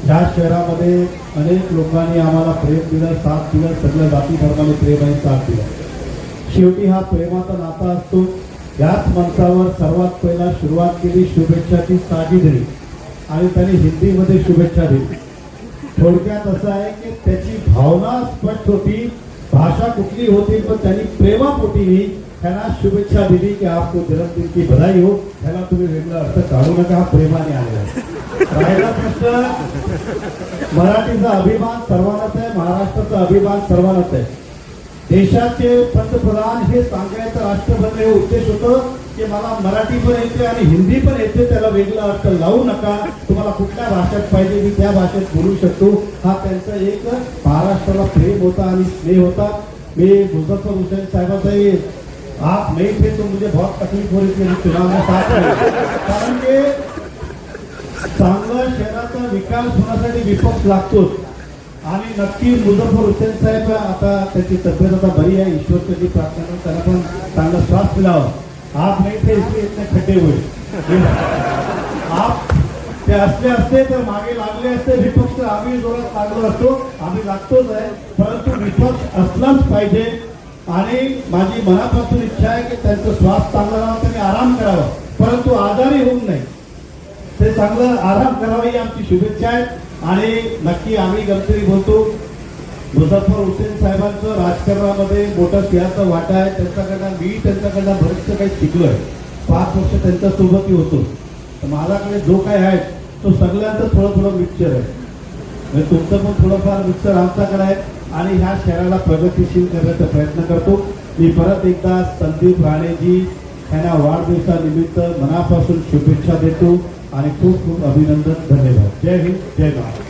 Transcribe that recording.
ह्या शहरामध्ये अनेक लोकांनी आम्हाला प्रेम दिलं, साथ दिलं, सगळ्या जाती धर्माने प्रेम आणि साथ दिला. शेवटी हा प्रेमाचा नाता असतो. याच मंचावर सर्वात पहिला सुरुवात केली शुभेच्छाची साजिदने आणि त्यांनी हिंदीमध्ये शुभेच्छा दिली. थोडक्यात असं आहे की त्याची भावना स्पष्ट होती, भाषा कुठली होती, पण त्यांनी प्रेमापोटी त्यांना शुभेच्छा दिली की आपको जन्मदिन की बधाई हो. ह्याला तुम्ही वेगळा अर्थ काढू नका, हा प्रेमाने आलेला आहे. राहिला प्रश्न, मराठीचा अभिमान सर्वांनाच आहे, महाराष्ट्राचा अभिमान सर्वांनाच आहे. देशाचे पंतप्रधान हे सांगायचं राष्ट्रपती हे उद्देश होतं की मला मराठी पण येते आणि हिंदी पण येते, त्याला वेगळा अर्थ लावू नका, तुम्हाला कुठल्या भाषेत पाहिजे मी त्या भाषेत बोलू शकतो. हा त्यांचा एक महाराष्ट्राला प्रेम होता आणि स्नेह होता. मी मुझफ्फर हुसैन साहेबांचा आप नहीं थे तो मुझे बहुत तकलीफ हो रही थी चुनाव में साथ में, कारण की चांगल्या शहराचा विकास होण्यासाठी विपक्ष लागतोच. आणि नक्की मुझफ्फर हुसैन साहेब आता त्याची तब्येत आता बरी आहे, ईश्वरची प्रार्थना, त्यांना पण चांगला श्वास मिळावा. आप नहीं थे इसलिए इतने खड्डे हुए. आप ते असते तर मागे लागले असते विपक्ष. आम्ही जोरात लागलो असतो, आम्ही लागतोच आहे, परंतु विपक्ष असलाच पाहिजे. आणि माझी मनापासून इच्छा आहे की त्यांचा श्वास चांगला राहावा, त्यांनी आराम करावा, परंतु आजारी होऊ नये, ते चांगलं आराम करावा ही आमची शुभेच्छा आहे. आणि नक्की आम्ही गमतीने बोलतो, मुझफ्फर हुसैन साहेबांचं राजकारणामध्ये मोठा सिंहाचा वाटा आहे. त्यांच्याकडनं मी त्यांच्याकडनं बरेचसं काही शिकलोय. 5 वर्ष त्यांच्यासोबतही होतो. तर माझ्याकडे जो काय आहे तो सगळ्यांचं थोडं थोडं मिक्सचर आहे. म्हणजे तुमचं पण थोडंफार मिक्सचर आमच्याकडे आहे आणि ह्या शहराला प्रगतिशील करण्याचा प्रयत्न करतो. मी परत एकदा संदीप राणेजी यांना वाढदिवसानिमित्त मनापासून शुभेच्छा देतो आणि खूप खूप अभिनंदन. धन्यवाद. जय हिंद, जय महाराष्ट्र.